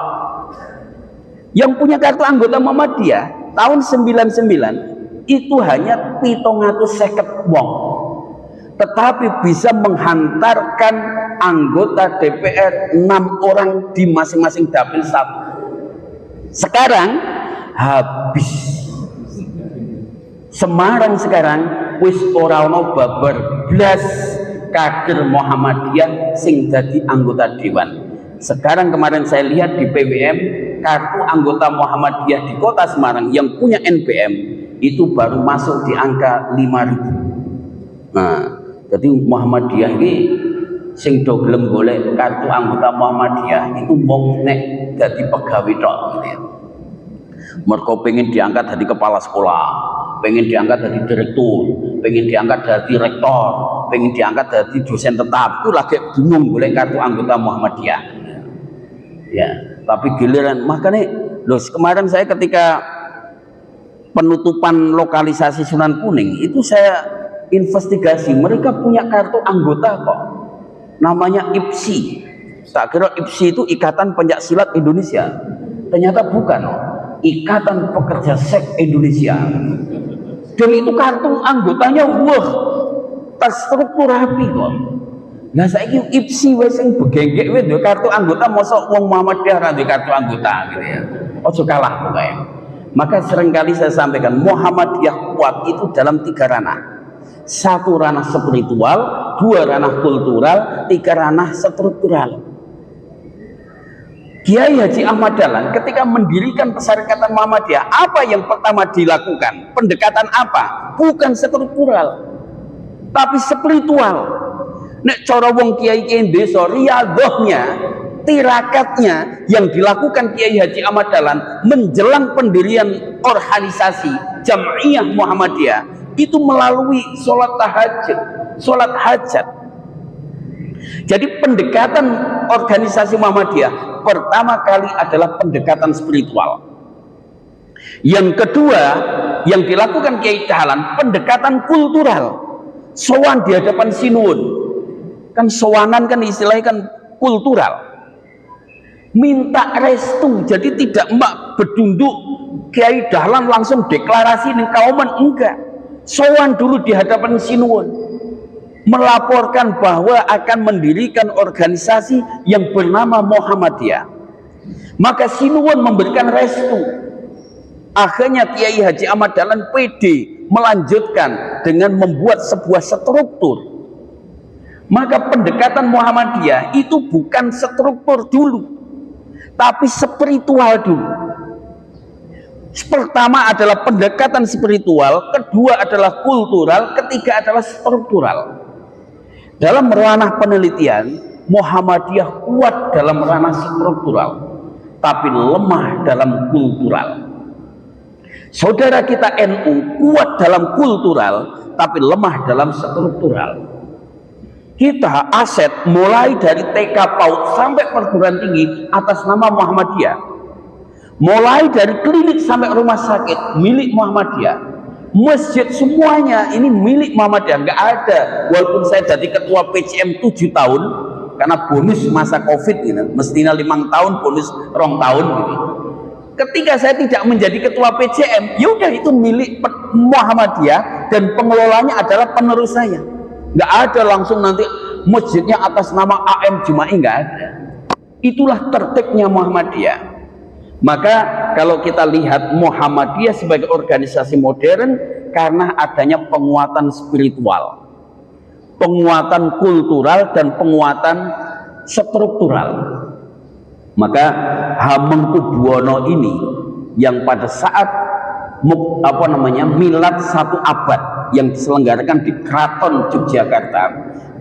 Yang punya kartu anggota Muhammadiyah tahun 99 itu hanya 750 wong, tetapi bisa menghantarkan anggota DPR 6 orang di masing-masing dapil satu. Sekarang habis. Semarang sekarang wis ora ono babar blas kader Muhammadiyah sing dadi anggota dewan. Sekarang kemarin saya lihat di PWM, kartu anggota Muhammadiyah di kota Semarang yang punya NPM itu baru masuk di angka 5.000. Nah, jadi Muhammadiyah ini sing do gelem golek kartu anggota Muhammadiyah itu mung nek dadi pegawai tok gitu ya. Mergo pengen diangkat jadi kepala sekolah, pengen diangkat jadi direktur, pengen diangkat jadi rektor, pengen diangkat jadi dosen tetap, itu lagi bingung golek kartu anggota Muhammadiyah. Ya, tapi giliran makanya loh, kemarin saya ketika penutupan lokalisasi Sunan Kuning itu saya investigasi, mereka punya kartu anggota kok, namanya IPSI. Tak kira IPSI itu Ikatan Pencaksilat Indonesia, ternyata bukan, Ikatan Pekerja Seks Indonesia. Dan itu kartu anggotanya wah terstruktur rapi kok. Nah saiki IPSI wis sing begenggek wis kartu anggota, mosok wong Muhammadiyah ra kartu anggota gitu ya. Ojo kalah pokoknya. Maka seringkali saya sampaikan Muhammadiyah kuat itu dalam 3 ranah. 1 ranah spiritual, 2 ranah kultural, 3 ranah struktural. Kiai Haji Ahmad Dahlan ketika mendirikan Perserikatan Muhammadiyah, apa yang pertama dilakukan? Pendekatan apa? Bukan struktural, tapi spiritual. Nek cara wong kiai-kiai desa, riyadhahnya, tirakatnya yang dilakukan Kiai Haji Ahmad Dahlan menjelang pendirian organisasi Jam'iyah Muhammadiyah itu melalui sholat tahajud, sholat hajat. Jadi pendekatan organisasi Muhammadiyah pertama kali adalah pendekatan spiritual. Yang kedua yang dilakukan Kiai Dahlan pendekatan kultural. Sowan di hadapan Sinuwun. Kan sowanan kan istilahnya kan kultural, minta restu, jadi tidak mbak bedunduk Kiai Dahlan langsung deklarasi ning kauman, enggak, sowan dulu di hadapan Sinuwun, melaporkan bahwa akan mendirikan organisasi yang bernama Muhammadiyah. Maka Sinuwun memberikan restu, akhirnya Kiai Haji Ahmad Dahlan PD melanjutkan dengan membuat sebuah struktur. Maka pendekatan Muhammadiyah itu bukan struktur dulu, tapi spiritual dulu. Pertama adalah pendekatan spiritual, kedua adalah kultural, ketiga adalah struktural. Dalam ranah penelitian, Muhammadiyah kuat dalam ranah struktural, tapi lemah dalam kultural. Saudara kita NU kuat dalam kultural, tapi lemah dalam struktural. Kita aset mulai dari TK PAUD sampai perguruan tinggi atas nama Muhammadiyah, mulai dari klinik sampai rumah sakit milik Muhammadiyah, masjid semuanya ini milik Muhammadiyah. Nggak ada, walaupun saya jadi ketua PCM 7 tahun karena bonus masa COVID gitu, mestinya 5 tahun bonus 2 tahun gitu. Ketika saya tidak menjadi ketua PCM, yaudah itu milik Muhammadiyah dan pengelolanya adalah penerus saya. Nggak ada langsung nanti masjidnya atas nama AM Juma'i, nggak ada. Itulah tertibnya Muhammadiyah. Maka kalau kita lihat Muhammadiyah sebagai organisasi modern karena adanya penguatan spiritual, penguatan kultural dan penguatan struktural. Maka Hamengkubuwono ini yang pada saat milad 1 abad yang diselenggarakan di Keraton Yogyakarta,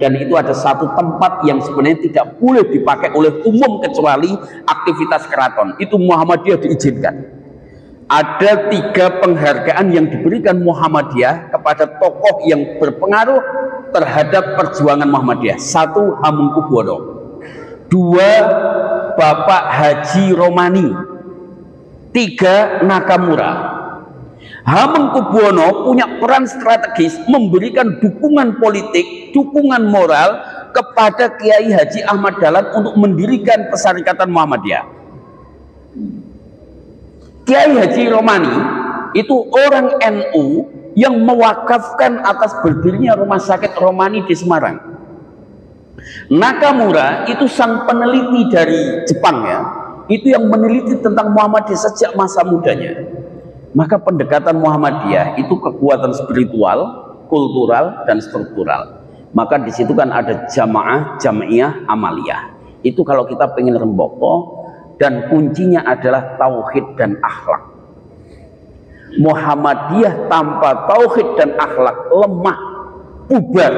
dan itu ada satu tempat yang sebenarnya tidak boleh dipakai oleh umum kecuali aktivitas keraton, itu Muhammadiyah diizinkan. Ada 3 penghargaan yang diberikan Muhammadiyah kepada tokoh yang berpengaruh terhadap perjuangan Muhammadiyah. 1 Hamengkubuwono, 2 Bapak Haji Romani, 3 Nakamura. Hamengkubuwono punya peran strategis memberikan dukungan politik, dukungan moral kepada Kiai Haji Ahmad Dahlan untuk mendirikan Perserikatan Muhammadiyah. Kiai Haji Romani itu orang NU yang mewakafkan atas berdirinya Rumah Sakit Romani di Semarang. Nakamura itu sang peneliti dari Jepang ya, itu yang meneliti tentang Muhammadiyah sejak masa mudanya. Maka pendekatan Muhammadiyah itu kekuatan spiritual, kultural, dan struktural. Maka di situ kan ada jamaah, jamiyah, amaliyah. Itu kalau kita pengen remboko, dan kuncinya adalah tauhid dan akhlak. Muhammadiyah tanpa tauhid dan akhlak lemah, bubar.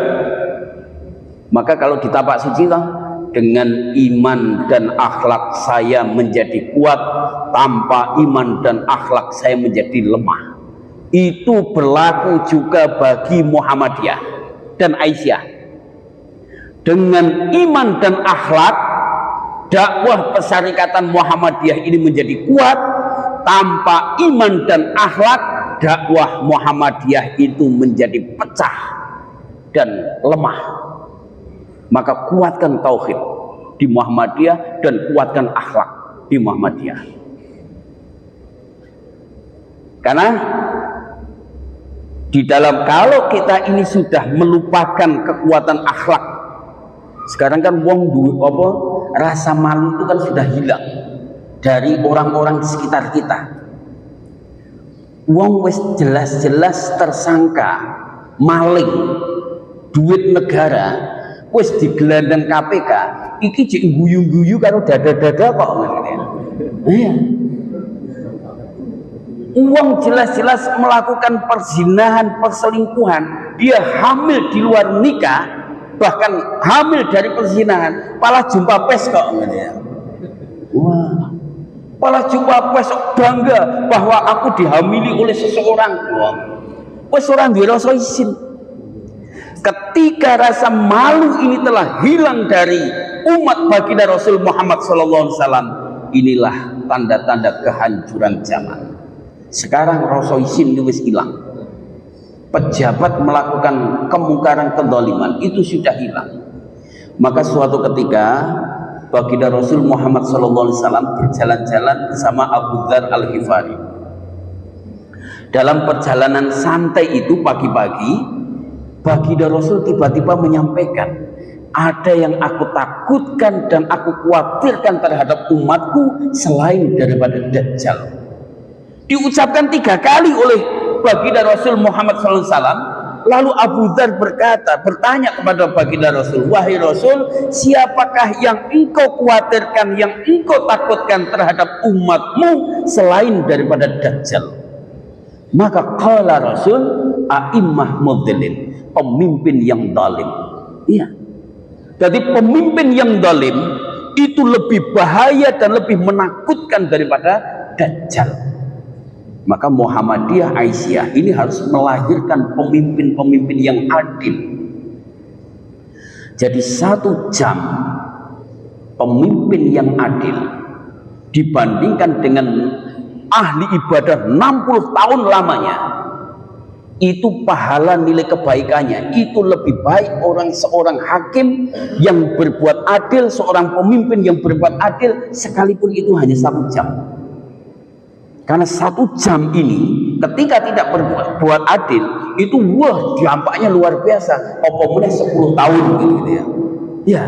Maka kalau di tapak suci dengan iman dan akhlak saya menjadi kuat, tanpa iman dan akhlak saya menjadi lemah. Itu berlaku juga bagi Muhammadiyah dan Aisyah. Dengan iman dan akhlak, dakwah Persyarikatan Muhammadiyah ini menjadi kuat. Tanpa iman dan akhlak, dakwah Muhammadiyah itu menjadi pecah dan lemah. Maka kuatkan tauhid di Muhammadiyah dan kuatkan akhlak di Muhammadiyah. Karena di dalam, kalau kita ini sudah melupakan kekuatan akhlak, sekarang kan rasa malu itu kan sudah hilang dari orang-orang di sekitar kita. Wong wis jelas-jelas tersangka maling duit negara, wis digelandang KPK, iki jek guyu-guyu karo dada-dada kok ngene. Iya. Uang jelas-jelas melakukan perzinahan, perselingkuhan, dia hamil di luar nikah, bahkan hamil dari perzinahan, malah jumpa pes kok ngene ya. Wah. Malah jumpa pes bangga bahwa aku dihamili oleh seseorang. Wes orang duwe rasa isin. Ketika rasa malu ini telah hilang dari umat baginda Rasul Muhammad SAW, inilah tanda-tanda kehancuran zaman. Sekarang rasa isin wis hilang. Pejabat melakukan kemungkaran, kezaliman itu sudah hilang. Maka suatu ketika baginda Rasul Muhammad SAW berjalan-jalan bersama Abu Dzar Al-Ghifari. Dalam perjalanan santai itu pagi-pagi, baginda Rasul tiba-tiba menyampaikan, ada yang aku takutkan dan aku khawatirkan terhadap umatku selain daripada Dajjal. Diucapkan 3 kali oleh baginda Rasul Muhammad SAW. Lalu Abu Dzar bertanya kepada baginda Rasul, wahai Rasul, siapakah yang engkau khawatirkan, yang engkau takutkan terhadap umatmu selain daripada Dajjal? Maka qala Rasul, a'immah mudlilin, pemimpin yang zalim. Iya. Jadi pemimpin yang zalim itu lebih bahaya dan lebih menakutkan daripada Dajjal. Maka Muhammadiyah, Aisyah ini harus melahirkan pemimpin-pemimpin yang adil. Jadi 1 jam pemimpin yang adil dibandingkan dengan ahli ibadah 60 tahun lamanya, itu pahala nilai kebaikannya itu lebih baik seorang hakim yang berbuat adil, seorang pemimpin yang berbuat adil, sekalipun itu hanya 1 jam. Karena 1 jam ini ketika tidak berbuat adil itu dampaknya luar biasa. Apa boleh 10 tahun gitu ya. Ya.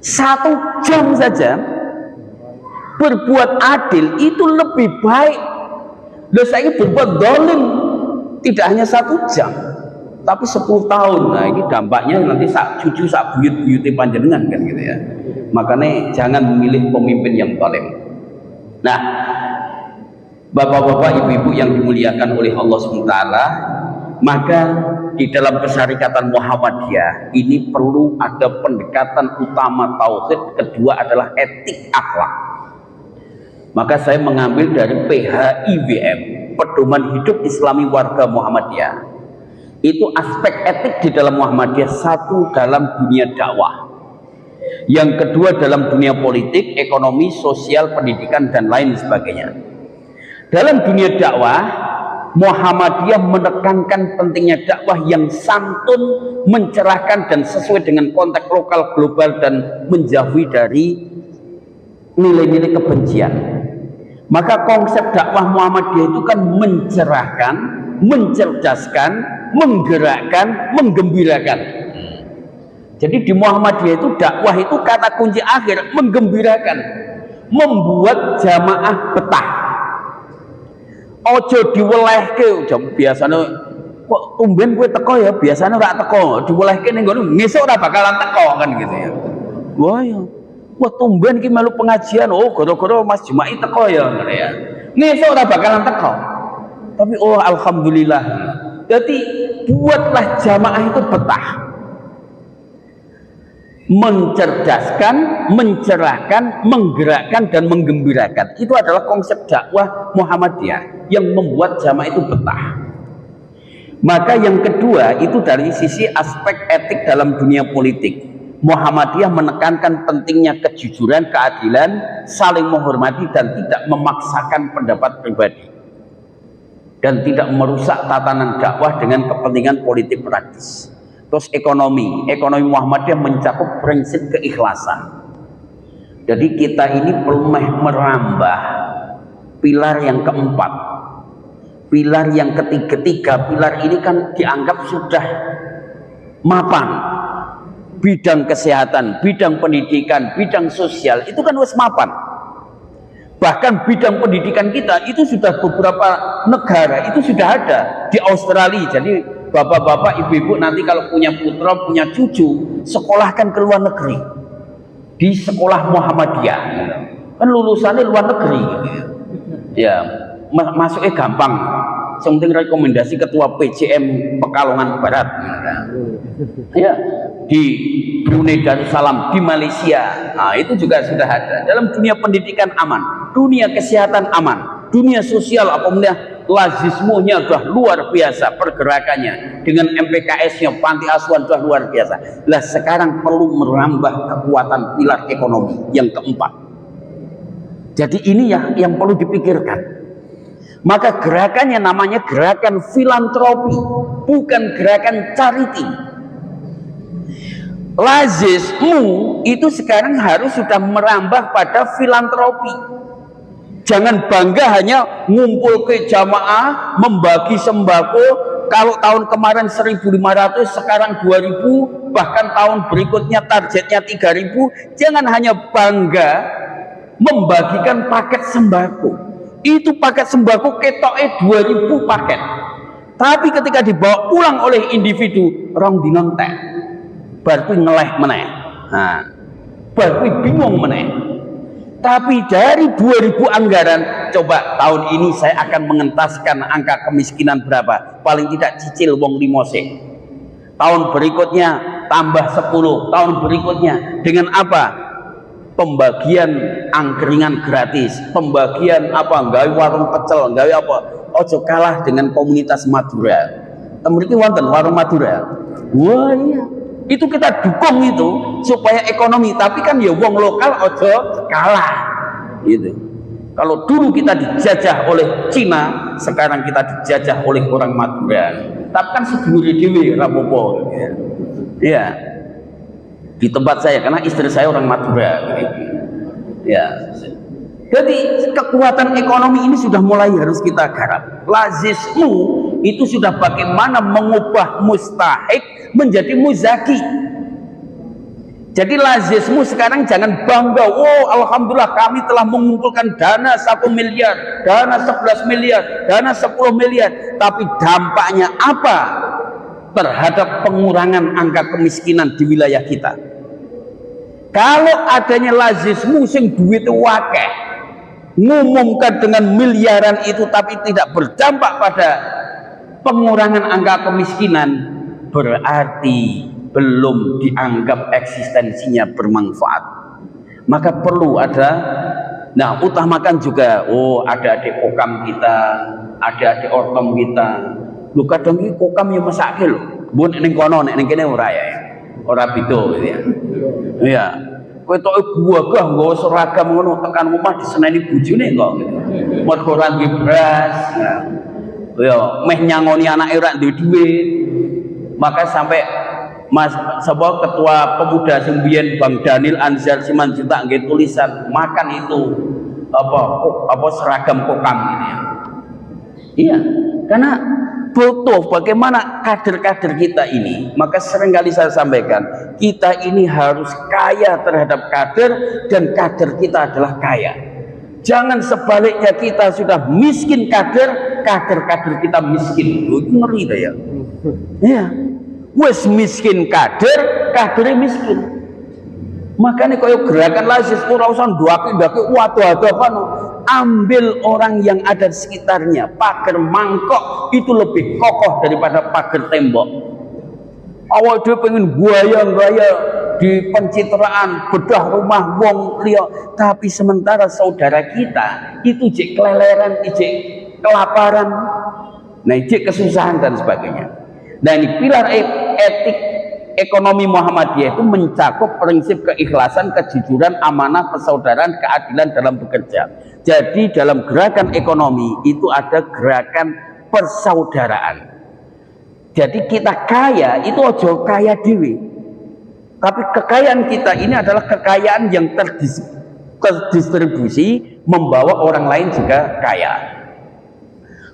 1 jam saja berbuat adil itu lebih baik. Saya ini berbuat zalim tidak hanya 1 jam, tapi 10 tahun. Nah ini dampaknya nanti sak cucu sak buyut-buyute panjenengan kan gitu ya. Makanya jangan memilih pemimpin yang zalim. Nah, bapak-bapak, ibu-ibu yang dimuliakan oleh Allah SWT, maka di dalam Persyarikatan Muhammadiyah ini perlu ada pendekatan utama tauhid, kedua adalah etik akhlak. Maka saya mengambil dari PHIWM, Pedoman Hidup Islami Warga Muhammadiyah. Itu aspek etik di dalam Muhammadiyah, 1 dalam dunia dakwah, yang kedua dalam dunia politik, ekonomi, sosial, pendidikan, dan lain sebagainya. Dalam dunia dakwah, Muhammadiyah menekankan pentingnya dakwah yang santun, mencerahkan, dan sesuai dengan konteks lokal, global, dan menjauhi dari nilai-nilai kebencian. Maka konsep dakwah Muhammadiyah itu kan mencerahkan, mencerdaskan, menggerakkan, menggembirakan. Jadi di Muhammadiyah itu dakwah itu kata kunci akhir menggembirakan, membuat jamaah betah. Ojo diwelehke, biasanya kok tumben gue teko ya, biasanya ora teko, diwelehke ning ngono ngesuk ora bakalan teko kan gitu ya. Wah ya. Wah tumben ki melu pengajian, oh gara-gara Mas Jumai teko ya ngono ya. Ngesuk ora bakalan teko. Tapi oh alhamdulillah. Jadi buatlah jamaah itu betah. Mencerdaskan, mencerahkan, menggerakkan dan menggembirakan. Itu adalah konsep dakwah Muhammadiyah yang membuat jamaah itu betah. Maka yang kedua itu dari sisi aspek etik dalam dunia politik. Muhammadiyah menekankan pentingnya kejujuran, keadilan, saling menghormati dan tidak memaksakan pendapat pribadi dan tidak merusak tatanan dakwah dengan kepentingan politik praktis. Terus ekonomi Muhammadiyah mencakup prinsip keikhlasan. Jadi kita ini perlu merambah pilar yang keempat, pilar yang ketiga. Pilar ini kan dianggap sudah mapan. Bidang kesehatan, bidang pendidikan, bidang sosial itu kan wis mapan. Bahkan bidang pendidikan kita itu sudah beberapa negara itu sudah ada di Australia. Jadi bapak-bapak, ibu-ibu nanti kalau punya putra, punya cucu, sekolahkan ke luar negeri di sekolah Muhammadiyah. Kan lulusannya luar negeri. Ya, masuknya gampang. Penting rekomendasi ketua PJM Pekalongan Barat. Ya, di Brunei Darussalam, di Malaysia. Nah, itu juga sudah ada. Dalam dunia pendidikan aman, dunia kesehatan aman, dunia sosial apabila lazismunya sudah luar biasa pergerakannya dengan MPKS-nya, panti asuhan sudah luar biasa. Lah sekarang perlu merambah kekuatan pilar ekonomi yang keempat. Jadi ini yang perlu dipikirkan. Maka gerakannya namanya gerakan filantropi, bukan gerakan charity. Lazismu itu sekarang harus sudah merambah pada filantropi. Jangan bangga hanya ngumpul ke jamaah, membagi sembako. Kalau tahun kemarin 1.500, sekarang 2.000, bahkan tahun berikutnya targetnya 3.000. Jangan hanya bangga membagikan paket sembako. Itu paket sembako ketoknya 2.000 paket. Tapi ketika dibawa pulang oleh individu, rong dinontek, baru ngeleh meneh. Nah, baru bingung meneh. Tapi dari 2.000 anggaran, coba tahun ini saya akan mengentaskan angka kemiskinan berapa? Paling tidak cicil wong limose. Tahun berikutnya tambah 10, tahun berikutnya dengan apa? Pembagian angkringan gratis, pembagian apa, gawe warung pecel, gawe apa, ojo kalah dengan komunitas Madura. Temriki wonten warung Madura. Wah iya, itu kita dukung itu supaya ekonomi, tapi kan ya wong lokal ojo kalah gitu. Kalau dulu kita dijajah oleh Cina, sekarang kita dijajah oleh orang Madura. Tapi kan sedulure dhewe rapopo ya. Iya. Di tempat saya, karena istri saya orang Madura ya. Jadi kekuatan ekonomi ini sudah mulai harus kita garap. Lazismu itu sudah bagaimana mengubah mustahik menjadi muzaki. Jadi lazismu sekarang jangan bangga, oh alhamdulillah kami telah mengumpulkan dana 1 miliar, dana 11 miliar, dana 10 miliar. Tapi dampaknya apa terhadap pengurangan angka kemiskinan di wilayah kita? Kalau adanya lazismu sing duit wakeh, ngumumkan dengan miliaran itu tapi tidak berdampak pada pengurangan angka kemiskinan, berarti belum dianggap eksistensinya bermanfaat. Maka perlu ada, nah utamakan juga, oh ada adik kokam kita, ada adik ortom kita. Lu kadang iki kokam yang mesake lho. Mbon ning kono nek ning kene ora ya. Ora beda gitu ya. Iya. Kowe tok gagah nggawa seragam ngono tekan omah diseneni bojone kok gitu. Mergo ora duwe beras. Ya, meh nyangoni anake ora duwe duit. Maka sampai Mas sapa ketua pemuda sing biyen Bang Daniel Anzar Simanjuntak nggih tulisan, makan itu apa seragam kokam ini ya. Iya, karena butuh bagaimana kader-kader kita ini. Maka seringkali saya sampaikan, kita ini harus kaya terhadap kader dan kader kita adalah kaya. Jangan sebaliknya kita sudah miskin kader, kader-kader kita miskin. Itu ngeri dah ya. Iya, wes miskin kader, kadernya miskin. Makanya kaya gerakan Lazis ora usah ndaki-ndaki waduh-waduh apa no. Ambil orang yang ada di sekitarnya. Pagar mangkok itu lebih kokoh daripada pagar tembok. Awal dia pengen gaya-gaya di pencitraan, bedah rumah wong liya, tapi sementara saudara kita itu jek keleleran, jek kelaparan, nah jek kesusahan dan sebagainya. Nah ini pilar etik ekonomi Muhammadiyah itu mencakup prinsip keikhlasan, kejujuran, amanah, persaudaraan, keadilan dalam bekerja. Jadi dalam gerakan ekonomi itu ada gerakan persaudaraan. Jadi kita kaya itu ojo kaya dewi, tapi kekayaan kita ini adalah kekayaan yang terdistribusi, membawa orang lain juga kaya.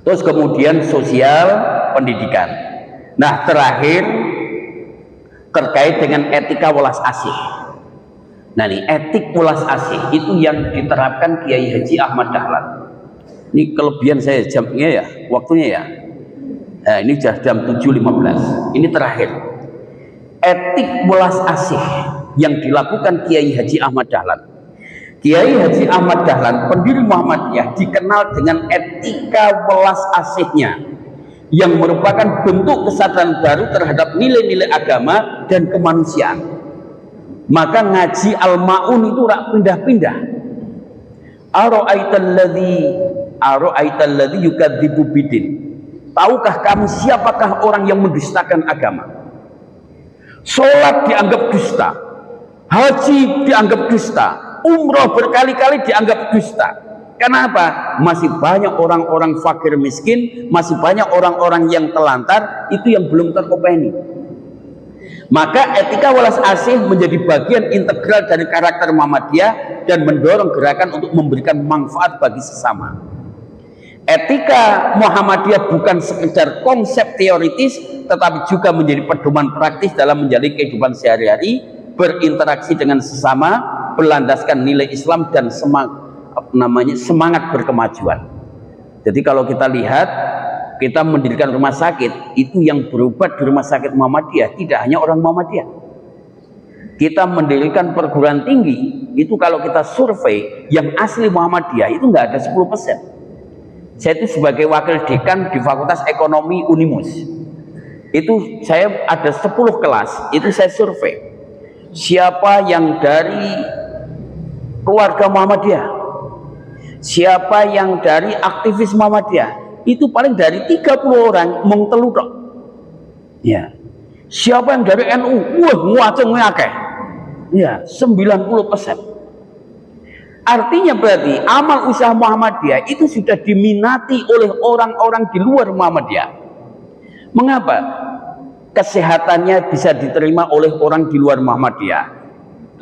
Terus kemudian sosial, pendidikan. Nah terakhir terkait dengan etika welas asih. Nah ini etik welas asih itu yang diterapkan Kiai Haji Ahmad Dahlan. Ini kelebihan saya jamnya ya, waktunya ya. Nah ini sudah jam 7.15. Ini terakhir. Etik welas asih yang dilakukan Kiai Haji Ahmad Dahlan. Kiai Haji Ahmad Dahlan, pendiri Muhammadiyah, dikenal dengan etika welas asihnya, yang merupakan bentuk kesadaran baru terhadap nilai-nilai agama dan kemanusiaan. Maka ngaji Al-Ma'un itu rak pindah-pindah. Ara'aitalladzi yukadzibu bidin. Tahukah kamu siapakah orang yang mendustakan agama? Sholat dianggap dusta, haji dianggap dusta, umroh berkali-kali dianggap dusta. Kenapa? Masih banyak orang-orang fakir miskin, masih banyak orang-orang yang telantar, itu yang belum terkopeni. Maka etika welas asih menjadi bagian integral dari karakter Muhammadiyah dan mendorong gerakan untuk memberikan manfaat bagi sesama. Etika Muhammadiyah bukan sekedar konsep teoritis, tetapi juga menjadi pedoman praktis dalam menjalani kehidupan sehari-hari, berinteraksi dengan sesama, berlandaskan nilai Islam dan semangat berkemajuan. Jadi kalau kita lihat, kita mendirikan rumah sakit, itu yang berobat di rumah sakit Muhammadiyah tidak hanya orang Muhammadiyah. Kita mendirikan perguruan tinggi, itu kalau kita survei yang asli Muhammadiyah itu nggak ada 10%. Saya itu sebagai wakil dekan di Fakultas Ekonomi Unimus, itu saya ada 10 kelas, itu saya survei siapa yang dari keluarga Muhammadiyah, siapa yang dari aktivis Muhammadiyah, itu paling dari 30 orang mung telu tok. Ya. Siapa yang dari NU? Wah, nguacengnya akeh. Ya, 90%. Artinya berarti amal usaha Muhammadiyah itu sudah diminati oleh orang-orang di luar Muhammadiyah. Mengapa? Kesehatannya bisa diterima oleh orang di luar Muhammadiyah.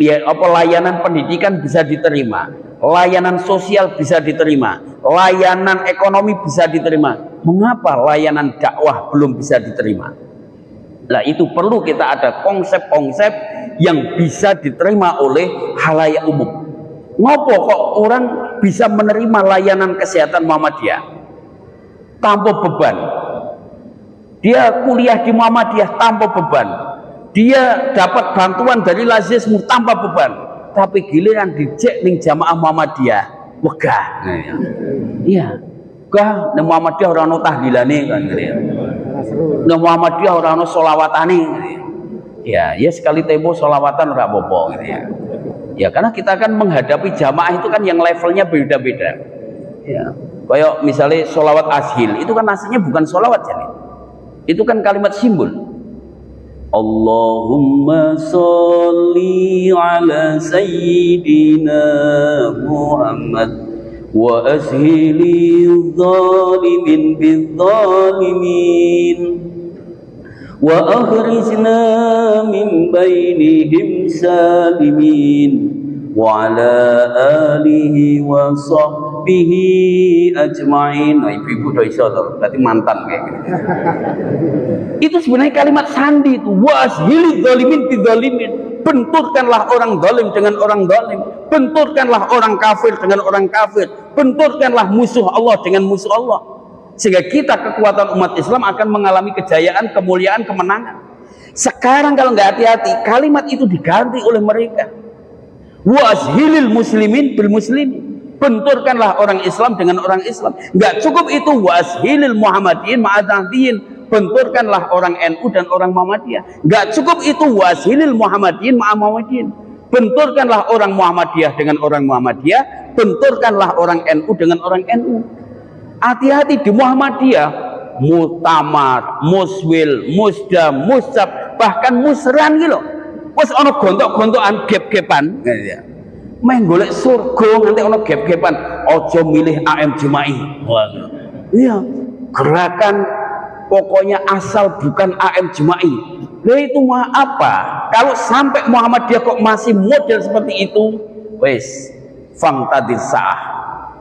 Layanan pendidikan bisa diterima, layanan sosial bisa diterima, layanan ekonomi bisa diterima. Mengapa layanan dakwah belum bisa diterima? Nah itu perlu kita ada konsep-konsep yang bisa diterima oleh khalayak umum. Ngopo kok orang bisa menerima layanan kesehatan Muhammadiyah tanpa beban? Dia kuliah di Muhammadiyah tanpa beban. Dia dapat bantuan dari Lazismu tanpa beban. Tapi giliran dicek ning jamaah Muhammadiyah, wegah. Iya. Wegah ning Muhammadiyah ora ono tahlilane kan gitu ya. Ning Muhammadiyah ora ono selawatane. Ya, ya sekali tempo selawatan ora apa-apa gitu ya. Ya karena kita akan menghadapi jamaah itu kan yang levelnya beda-beda. Ya, kayak misalnya sholawat ashil itu kan aslinya bukan sholawat jadi. Itu kan kalimat simbol. Allahumma sholli ala sayyidina Muhammad wa ashili zalimin bizzalimin wa akhrijna min bainihim salimin wa ala alihi wa sahbihi ajma'in. Nah, ibu-ibu udah iso tuh, berarti mantan kayak gitu. Itu sebenarnya kalimat sandi itu. Washilid zalimin bidzalimin. Benturkanlah orang zalim dengan orang zalim. Benturkanlah orang kafir dengan orang kafir. Benturkanlah musuh Allah dengan musuh Allah. Sehingga kita, kekuatan umat Islam, akan mengalami kejayaan, kemuliaan, kemenangan. Sekarang kalau nggak hati-hati, kalimat itu diganti oleh mereka. Washilil muslimin bil muslimin. Benturkanlah orang Islam dengan orang Islam. Nggak cukup itu. Washilil muhammadiyin ma'adahdiyin. Benturkanlah orang NU dan orang Muhammadiyah. Nggak cukup itu. Washilil muhammadiyin ma'amawadiyin. Benturkanlah orang Muhammadiyah dengan orang Muhammadiyah. Benturkanlah orang NU dengan orang NU. Hati-hati di Muhammadiyah. Mutamar, muswil, musdam, musab, bahkan musran gitu. Wes ono gontok-gontokan gep-gepan. Main golek surga nanti ono gep-gepan. Ojo milih AM Jema'i. Iya, gerakan pokoknya asal bukan AM Jema'i. Lah itu mah apa? Kalau sampai Muhammadiyah kok masih model seperti itu, wes fangtadir sa'ah.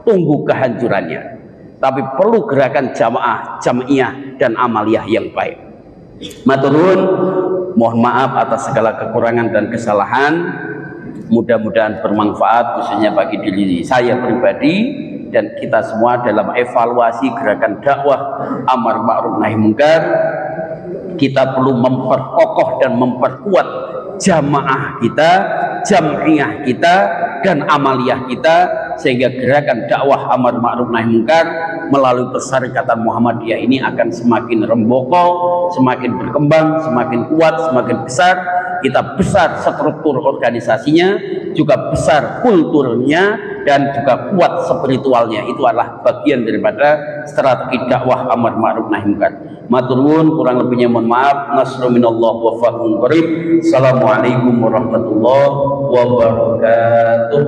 Tunggu kehancurannya. Tapi perlu gerakan jamaah, jamiah dan amaliyah yang baik. Maturun, mohon maaf atas segala kekurangan dan kesalahan. Mudah-mudahan bermanfaat khususnya bagi diri saya pribadi dan kita semua dalam evaluasi gerakan dakwah amar ma'ruf nahi munkar. Kita perlu memperkokoh dan memperkuat jamaah kita, jam'iyah kita dan amaliyah kita, sehingga gerakan dakwah amar ma'ruf nahi munkar melalui Persyarikatan Muhammadiyah ini akan semakin remboko, semakin berkembang, semakin kuat, semakin besar. Kita besar struktur organisasinya, juga besar kulturnya, dan juga kuat spiritualnya. Itu adalah bagian daripada strategi dakwah amar ma'ruf nahi munkar. Matur nuwun, kurang lebihnya mohon maaf. Nasrul minallah wa fathun qarib. Assalamualaikum warahmatullahi wabarakatuh.